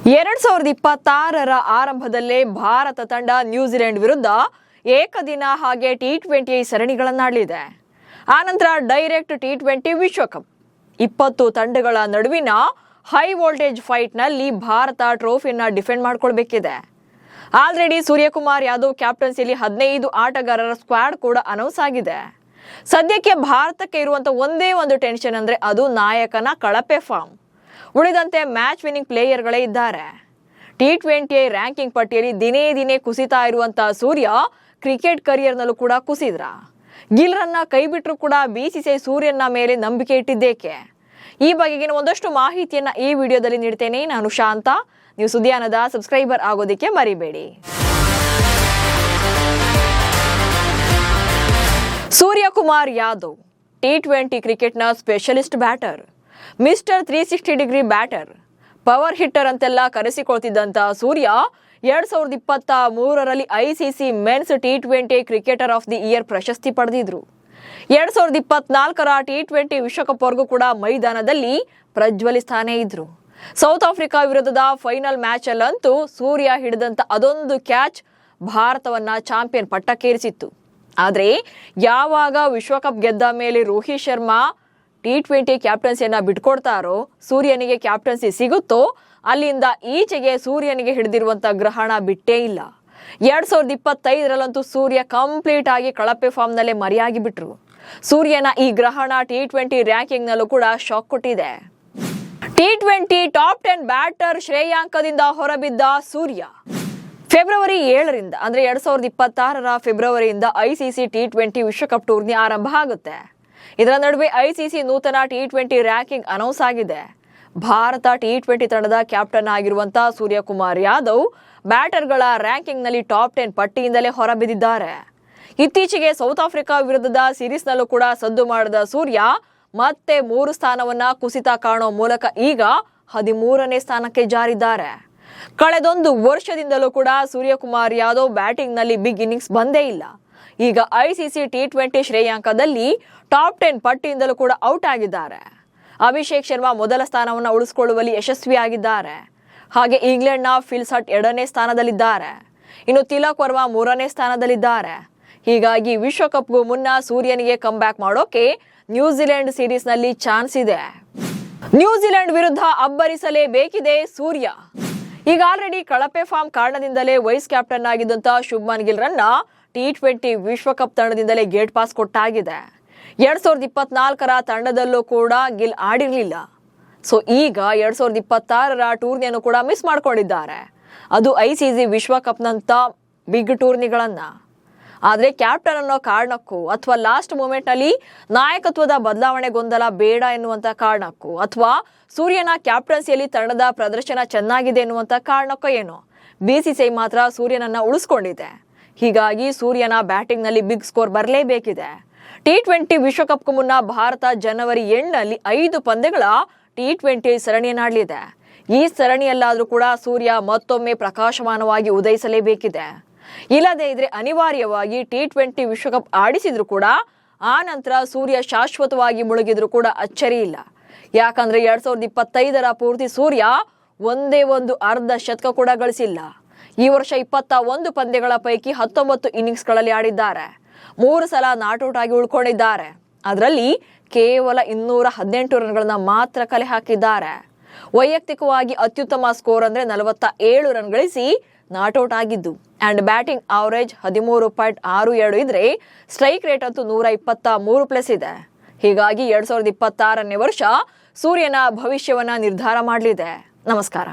2026ರ ಆರಂಭದಲ್ಲೇ ಭಾರತ ತಂಡ ನ್ಯೂಜಿಲೆಂಡ್ ವಿರುದ್ಧ ಏಕದಿನ ಹಾಗೆ ಟಿ20 ಸರಣಿಗಳನ್ನಾಡಲಿದೆ. ಆನಂತರ ಡೈರೆಕ್ಟ್ ಟಿ20 ವಿಶ್ವಕಪ್ 20 ತಂಡಗಳ ನಡುವಿನ ಹೈ ವೋಲ್ಟೇಜ್ ಫೈಟ್ನಲ್ಲಿ ಭಾರತ ಟ್ರೋಫಿಯನ್ನು ಡಿಫೆಂಡ್ ಮಾಡಿಕೊಳ್ಳಬೇಕಿದೆ. ಆಲ್ರೆಡಿ ಸೂರ್ಯಕುಮಾರ್ ಯಾದವ್ ಕ್ಯಾಪ್ಟನ್ಸಿಯಲ್ಲಿ 15 ಆಟಗಾರರ ಸ್ಕ್ವಾಡ್ ಕೂಡ ಅನೌನ್ಸ್ ಆಗಿದೆ. ಸದ್ಯಕ್ಕೆ ಭಾರತಕ್ಕೆ ಇರುವಂತ ಒಂದೇ ಒಂದು ಟೆನ್ಷನ್ ಅಂದ್ರೆ ಅದು ನಾಯಕನ ಕಳಪೆ ಫಾರ್ಮ್. ಉಳಿದಂತೆ ಮ್ಯಾಚ್ ವಿನ್ನಿಂಗ್ ಪ್ಲೇಯರ್ಗಳೇ ಇದ್ದಾರೆ. ಟಿ20 ರ್ಯಾಂಕಿಂಗ್ ಪಟ್ಟಿಯಲ್ಲಿ ದಿನೇ ದಿನೇ ಕುಸಿತಾ ಇರುವಂತಹ ಸೂರ್ಯ ಕ್ರಿಕೆಟ್ ಕರಿಯರ್ನಲ್ಲೂ ಕೂಡ ಕುಸಿದ್ರ. ಗಿಲ್ರನ್ನ ಕೈ ಬಿಟ್ಟರು ಕೂಡ ಬಿಸಿಸಿಐ ಸೂರ್ಯನ ಮೇಲೆ ನಂಬಿಕೆ ಇಟ್ಟಿದ್ದೇಕೆ? ಈ ಬಗೆಗಿನ ಒಂದಷ್ಟು ಮಾಹಿತಿಯನ್ನ ಈ ವಿಡಿಯೋದಲ್ಲಿ ನೀಡ್ತೇನೆ. ನಾನು ಶಾಂತ. ನೀವು ಸುದ್ದಿಯಾನದ ಸಬ್ಸ್ಕ್ರೈಬರ್ ಆಗೋದಕ್ಕೆ ಮರಿಬೇಡಿ. ಸೂರ್ಯಕುಮಾರ್ ಯಾದವ್ ಟಿ20 ಕ್ರಿಕೆಟ್ನ specialist batter, mister 360 degree batter, power hitter ಅಂತೆಲ್ಲ ಕರೆಸಿಕೊಳ್ತಿದ್ದಂತ ಸೂರ್ಯ 2023ರಲ್ಲಿ ಐಸಿಸಿ ಮೆನ್ಸ್ ಟಿ20 ಕ್ರಿಕೆಟರ್ ಆಫ್ ದಿ ಇಯರ್ ಪ್ರಶಸ್ತಿ ಪಡೆದಿದ್ರು. 2024ರ ಟಿ20 ವಿಶ್ವಕಪ್ ವರೆಗೂ ಕೂಡ ಮೈದಾನದಲ್ಲಿ ಪ್ರಜ್ವಲಿಸ್ತಾನೇ ಇದ್ರು. ಸೌತ್ ಆಫ್ರಿಕಾ ವಿರುದ್ಧದ ಫೈನಲ್ ಮ್ಯಾಚ್ ಅಲ್ಲಂತೂ ಸೂರ್ಯ ಹಿಡಿದಂತ ಅದೊಂದು ಕ್ಯಾಚ್ ಭಾರತವನ್ನ ಚಾಂಪಿಯನ್ ಪಟ್ಟಕ್ಕೇರಿಸಿತ್ತು. ಆದ್ರೆ ಯಾವಾಗ ವಿಶ್ವಕಪ್ ಗೆದ್ದ ಮೇಲೆ ರೋಹಿತ್ ಶರ್ಮಾ ಟಿ20 ಕ್ಯಾಪ್ಟನ್ಸಿಯನ್ನ ಬಿಟ್ಕೊಡ್ತಾರೋ, ಸೂರ್ಯನಿಗೆ ಕ್ಯಾಪ್ಟನ್ಸಿ ಸಿಗುತ್ತೋ, ಅಲ್ಲಿಂದ ಈಚೆಗೆ ಸೂರ್ಯನಿಗೆ ಹಿಡಿದಿರುವಂತ ಗ್ರಹಣ ಬಿಟ್ಟೇ ಇಲ್ಲ. 2025ರಲ್ಲಂತೂ ಸೂರ್ಯ ಕಂಪ್ಲೀಟ್ ಆಗಿ ಕಳಪೆ ಫಾರ್ಮ್ ನಲ್ಲೇ ಮರೆಯಾಗಿ ಬಿಟ್ರು. ಸೂರ್ಯನ ಈ ಗ್ರಹಣ ಟಿ20 ರ್ಯಾಂಕಿಂಗ್ ನಲ್ಲೂ ಕೂಡ ಶಾಕ್ ಕೊಟ್ಟಿದೆ. ಟಿ20 ಟಾಪ್ 10 ಬ್ಯಾಟರ್ ಶ್ರೇಯಾಂಕದಿಂದ ಹೊರಬಿದ್ದ ಸೂರ್ಯ ಫೆಬ್ರವರಿ 7ರಿಂದ ಅಂದ್ರೆ 2026ರ ಫೆಬ್ರವರಿಯಿಂದ ಐಸಿಸಿ ಟಿ20 ವಿಶ್ವಕಪ್ ಟೂರ್ನಿ ಆರಂಭ ಆಗುತ್ತೆ. ಇದರ ನಡುವೆ ಐಸಿಸಿ ನೂತನ ಟಿ20 ರ್ಯಾಂಕಿಂಗ್ ಅನೌನ್ಸ್ ಆಗಿದೆ. ಭಾರತ ಟಿ20 ತಂಡದ ಕ್ಯಾಪ್ಟನ್ ಆಗಿರುವಂತಹ ಸೂರ್ಯಕುಮಾರ್ ಯಾದವ್ ಬ್ಯಾಟರ್ಗಳ ರ್ಯಾಂಕಿಂಗ್ ನಲ್ಲಿ ಟಾಪ್ 10 ಪಟ್ಟಿಯಿಂದಲೇ ಹೊರಬಿದ್ದಿದ್ದಾರೆ. ಇತ್ತೀಚೆಗೆ ಸೌತ್ ಆಫ್ರಿಕಾ ವಿರುದ್ಧದ ಸೀರೀಸ್ನಲ್ಲೂ ಕೂಡ ಸದ್ದು ಮಾಡಿದ ಸೂರ್ಯ ಮತ್ತೆ 3 ಸ್ಥಾನವನ್ನ ಕುಸಿತ ಕಾಣೋ ಮೂಲಕ ಈಗ 13ನೇ ಸ್ಥಾನಕ್ಕೆ ಜಾರಿದ್ದಾರೆ. ಕಳೆದೊಂದು ವರ್ಷದಿಂದಲೂ ಕೂಡ ಸೂರ್ಯಕುಮಾರ್ ಯಾದವ್ ಬ್ಯಾಟಿಂಗ್ ನಲ್ಲಿ ಬಿಗ್ ಇನ್ನಿಂಗ್ಸ್ ಬಂದೇ ಇಲ್ಲ. ಈಗ ಐಸಿಸಿ ಟಿ20 ಶ್ರೇಯಾಂಕದಲ್ಲಿ ಟಾಪ್ 10 ಪಟ್ಟಿಯಿಂದಲೂ ಕೂಡ ಔಟ್ ಆಗಿದ್ದಾರೆ. ಅಭಿಷೇಕ್ ಶರ್ಮಾ ಮೊದಲ ಸ್ಥಾನವನ್ನು ಉಳಿಸಿಕೊಳ್ಳುವಲ್ಲಿ ಯಶಸ್ವಿಯಾಗಿದ್ದಾರೆ. ಹಾಗೆ ಇಂಗ್ಲೆಂಡ್ನ ಫಿಲ್ ಸಟ್ 2ನೇ ಸ್ಥಾನದಲ್ಲಿದ್ದಾರೆ. ಇನ್ನು ತಿಲಕ್ ವರ್ಮಾ 3ನೇ ಸ್ಥಾನದಲ್ಲಿದ್ದಾರೆ. ಹೀಗಾಗಿ ವಿಶ್ವಕಪ್ಗೂ ಮುನ್ನ ಸೂರ್ಯನಿಗೆ ಕಮ್ ಬ್ಯಾಕ್ ಮಾಡೋಕೆ ನ್ಯೂಜಿಲೆಂಡ್ ಸೀರೀಸ್ ನಲ್ಲಿ ಚಾನ್ಸ್ ಇದೆ. ನ್ಯೂಜಿಲೆಂಡ್ ವಿರುದ್ಧ ಅಬ್ಬರಿಸಲೇಬೇಕಿದೆ ಸೂರ್ಯ. ಈಗ ಆಲ್ರೆಡಿ ಕಳಪೆ ಫಾರ್ಮ್ ಕಾರಣದಿಂದಲೇ ವೈಸ್ ಕ್ಯಾಪ್ಟನ್ ಆಗಿದ್ದಂತ ಶುಭ್ಮನ್ ಗಿಲ್ರನ್ನ ಟಿ20 ವಿಶ್ವಕಪ್ ತಂಡದಿಂದಲೇ ಗೇಟ್ ಪಾಸ್ ಕೊಟ್ಟಾಗಿದೆ. 2024ರ ತಂಡದಲ್ಲೂ ಕೂಡ ಗಿಲ್ ಆಡಿರಲಿಲ್ಲ. ಸೊ ಈಗ 2026ರ ಟೂರ್ನಿಯನ್ನು ಕೂಡ ಮಿಸ್ ಮಾಡ್ಕೊಂಡಿದ್ದಾರೆ. ಅದು ಐಸಿಸಿ ವಿಶ್ವಕಪ್ನಂತ ಬಿಗ್ ಟೂರ್ನಿಗಳನ್ನ. ಆದ್ರೆ ಕ್ಯಾಪ್ಟನ್ ಅನ್ನೋ ಕಾರಣಕ್ಕೂ ಅಥವಾ ಲಾಸ್ಟ್ ಮೂಮೆಂಟ್ ನಲ್ಲಿ ನಾಯಕತ್ವದ ಬದಲಾವಣೆ ಗೊಂದಲ ಬೇಡ ಎನ್ನುವಂತ ಕಾರಣಕ್ಕೂ ಅಥವಾ ಸೂರ್ಯನ ಕ್ಯಾಪ್ಟನ್ಸಿಯಲ್ಲಿ ತಂಡದ ಪ್ರದರ್ಶನ ಚೆನ್ನಾಗಿದೆ ಎನ್ನುವಂತ ಕಾರಣಕ್ಕೂ ಏನೋ ಬಿಸಿಸಿಐ ಮಾತ್ರ ಸೂರ್ಯನನ್ನ ಉಳಿಸ್ಕೊಂಡಿದೆ. ಹೀಗಾಗಿ ಸೂರ್ಯನ ಬ್ಯಾಟಿಂಗ್ ನಲ್ಲಿ ಬಿಗ್ ಸ್ಕೋರ್ ಬರಲೇಬೇಕಿದೆ. ಟಿ20 ವಿಶ್ವಕಪ್ಗೂ ಮುನ್ನ ಭಾರತ ಜನವರಿ 8ನಲ್ಲಿ 5 ಪಂದ್ಯಗಳ ಟಿ20 ಸರಣಿಯನ್ನಾಡಲಿದೆ. ಈ ಸರಣಿಯಲ್ಲಾದ್ರೂ ಕೂಡ ಸೂರ್ಯ ಮತ್ತೊಮ್ಮೆ ಪ್ರಕಾಶಮಾನವಾಗಿ ಉದಯಿಸಲೇಬೇಕಿದೆ. ಇಲ್ಲದೇ ಇದ್ರೆ ಅನಿವಾರ್ಯವಾಗಿ ಟಿ20 ವಿಶ್ವಕಪ್ ಆಡಿಸಿದ್ರು ಕೂಡ ಆ ನಂತರ ಸೂರ್ಯ ಶಾಶ್ವತವಾಗಿ ಮುಳುಗಿದ್ರು ಕೂಡ ಅಚ್ಚರಿ ಇಲ್ಲ. ಯಾಕಂದ್ರೆ 2025ರ ಪೂರ್ತಿ ಸೂರ್ಯ ಒಂದೇ ಒಂದು ಅರ್ಧ ಶತಕ ಕೂಡ ಗಳಿಸಿಲ್ಲ. ಈ ವರ್ಷ 21 ಪಂದ್ಯಗಳ ಪೈಕಿ 19 ಇನ್ನಿಂಗ್ಸ್ಗಳಲ್ಲಿ ಆಡಿದ್ದಾರೆ. 3 ಸಲ ನಾಟ್ಔಟ್ ಆಗಿ ಉಳ್ಕೊಂಡಿದ್ದಾರೆ. ಅದರಲ್ಲಿ ಕೇವಲ 218 ರನ್ಗಳನ್ನ ಮಾತ್ರ ಕಲೆ ಹಾಕಿದ್ದಾರೆ. ವೈಯಕ್ತಿಕವಾಗಿ ಅತ್ಯುತ್ತಮ ಸ್ಕೋರ್ ಅಂದ್ರೆ 47 ರನ್ ಗಳಿಸಿ ನಾಟ್ಔಟ್ ಆಗಿದ್ದು. ಅಂಡ್ ಬ್ಯಾಟಿಂಗ್ ಅವರೇಜ್ 13.62 ಇದ್ರೆ ಸ್ಟ್ರೈಕ್ ರೇಟ್ ಅಂತೂ 123+ ಇದೆ. ಹೀಗಾಗಿ 2026ನೇ ವರ್ಷ ಸೂರ್ಯನ ಭವಿಷ್ಯವನ್ನ ನಿರ್ಧಾರ ಮಾಡಲಿದೆ. ನಮಸ್ಕಾರ.